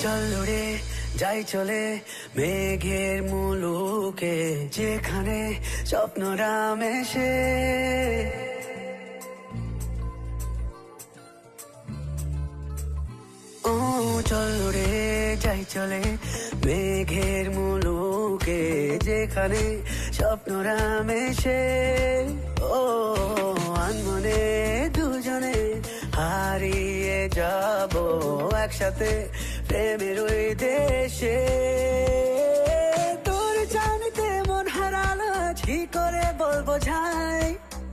চল রে যাই চলে মেঘের মুলুকে, যেখানে স্বপ্নরা মেশে। ও চল রে যাই চলে মেঘের মুলুকে, যেখানে স্বপ্নরা মেশে। ও আনমনে দুজনে হারিয়ে যাব একসাথে প্রেমের ওই দেশে। তোর জানিতে মন হারালো, কি করে বলবো যাই,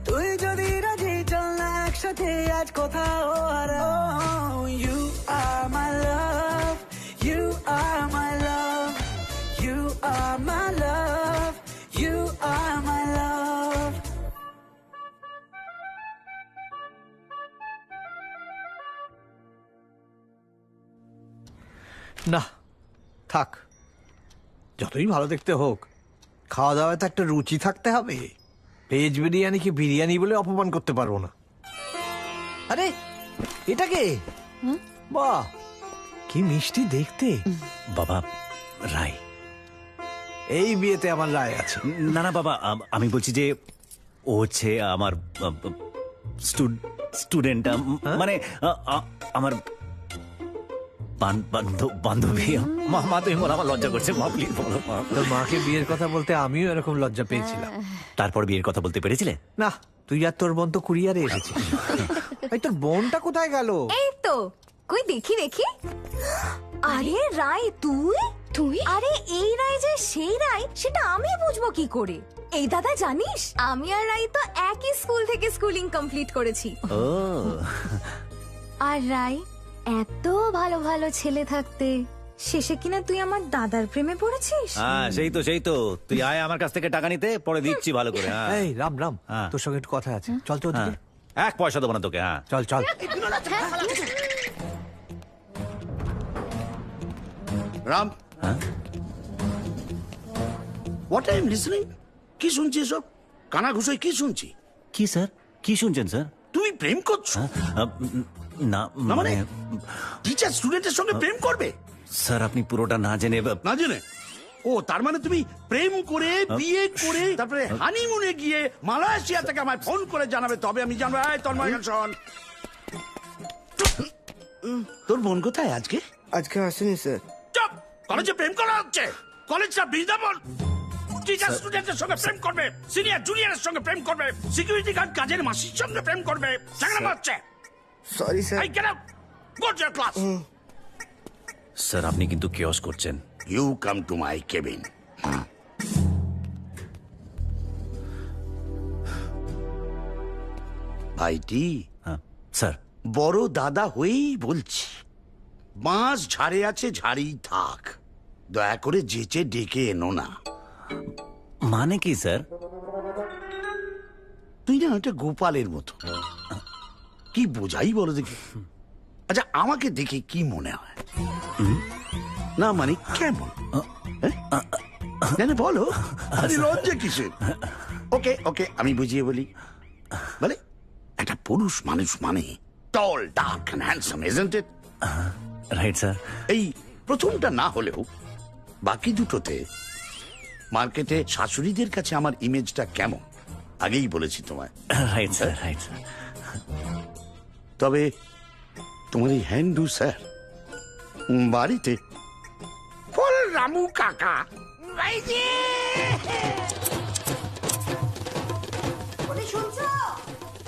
তুই যদি রাজি চল না একসাথে আজ কোথাও হারা। You are my love, you are my love, you are my love, you are my love. না থাক, যতই ভালো দেখতে হোক খাওয়া দাওয়ায় তো একটা রুচি থাকতে হবে। ভেজ বিরিয়ানিকে বিরিয়ানি বলে অপমান করতে পারবো না। আরে এটা কে? বাহ কি মিষ্টি দেখতে। বাবা রায়। এই বিয়েতে আমার রায় আছে। না না বাবা, আমি বলছি যে ও হচ্ছে আমার স্টুডেন্ট, মানে আমার বান্ধবী। মা তুমি বলো, আমার লজ্জা করছে, মা প্লিজ বলো। তোর মাকে বিয়ের কথা বলতে আমিও এরকম লজ্জা পেয়েছিলাম। তারপর বিয়ের কথা বলতে পেরেছিলে? না, তুই আর তোর বোন তো কুরিয়ারে এসেছিস। এই তোর বোনটা কোথায় গেল? এই তো, কই দেখি দেখি। আরে রায়, তুই তুই আরে এই রায় যে সেই রায়, সেটা আমি বুঝবো কি করে? এই দাদা জানিস, আমি আর রায় তো একই স্কুল থেকে স্কুলিং কমপ্লিট করেছি। ও আর রায়, এত ভালো ভালো ছেলে থাকতে শেষে কিনা তুই আমার দাদার প্রেমে পড়েছিস? হ্যাঁ সেই তো তুই আয় আমার কাছ থেকে টাকা নিতে, পরে দিচ্ছি ভালো করে। এই রাম রাম, হ্যাঁ। তোর সঙ্গে একটু কথা আছে, চল তো ওদিকে। এক পয়সা দেবো না তোকে। হ্যাঁ চল চল। রাম, হ্যাঁ? What I am listening? কি শুনছি এসব? কানা ঘুষোয় কি শুনছি? কি স্যার, কি শুনছেন স্যার? তুমি প্রেম করছো? না না মানে মানে টিচার স্টুডেন্টের সঙ্গে প্রেম করবে? স্যার আপনি পুরোটা না জেনে। না জেনে? ও তার মানে তুমি প্রেম করে বিয়ে করে তারপরে হানিমুনে গিয়ে মালয়েশিয়া থেকে আমায় ফোন করে জানাবে, তবে আমি জানবো। এই তন্ময় শোন, তোর বোন কোথায় আজকে? আজকে আসেনি স্যার। চুপ! কলেজে প্রেম করা হচ্ছে? কলেজটা বৃন্দাবন? টিচার স্টুডেন্টের সঙ্গে প্রেম করবে, সিনিয়র জুনিয়রের সঙ্গে প্রেম করবে, সিকিউরিটি গার্ড কাজের মাসির সঙ্গে প্রেম করবে, ঝগড়া মারছে। Sorry sir. এই get up, go to your class. Sir আপনি কিন্তু কিয়স করছেন। You come to my cabin. ভাইটি, হ্যাঁ স্যার। বড় দাদা হয়েই বলছি, বাঁশ ঝাড়ে আছে, ঝাড়েই থাক। দয়া করে যেচে ডেকে এনো না। মানে কি স্যার? তুই না ওটা গোপালের মতো, কি বোঝাই বলো দেখি। আচ্ছা আমাকে দেখে কি মনে হয়? না মানে কেমন? জানে বলো, আরে লজ্জা কিসের? ওকে ওকে, আমি বুঝিয়ে বলি। বলে একটা পুরুষ মানুষ মানে tall, dark and handsome, isn't it? Right sir. এই প্রথমটা না হলেও বাকি দুটোতে মার্কেটে শাশুড়িদের কাছে আমার ইমেজটা কেমন আগেই বলেছি তোমায়। Right sir, right sir. তবে তোমার এই হ্যান্ডু স্যার বাড়িতে ফল রামু কাকা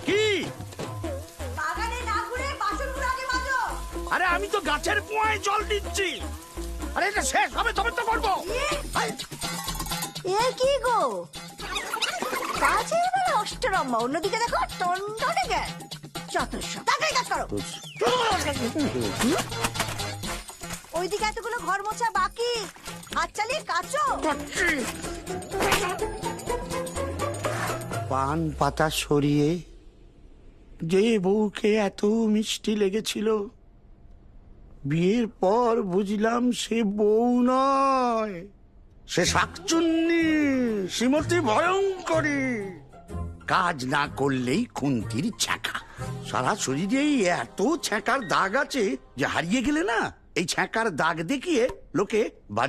কি? আরে আমি তো গাছের পোয়ায় জল দিচ্ছি। আরে এটা শেষ হবে তবে তো করবো। এ কি গো, কাজের বেলা অষ্টরম্মা, অন্যদিকে দেখো টনটনে জ্ঞান। চতুর্শো তাকাই কাজ করো। ওইদিকে এতগুলো ঘর মোছা বাকি, হাত চালিয়ে কাচো। পান পাতা সরিয়ে যে বউকে এত মিষ্টি লেগেছিল, বিয়ের পর বুঝলাম সে বউ নয়, সে শাকচুন্নি, শ্রীমতী ভয়ঙ্করী। কাজ না করলেই খুন্তির ছ্যাঁকা, সারা শরীরে এত ছ্যাঁকার দাগ আছে যে হারিয়ে গেলে না এই ছ্যাঁকার দাগ দেখিয়ে লোকে বাড়ি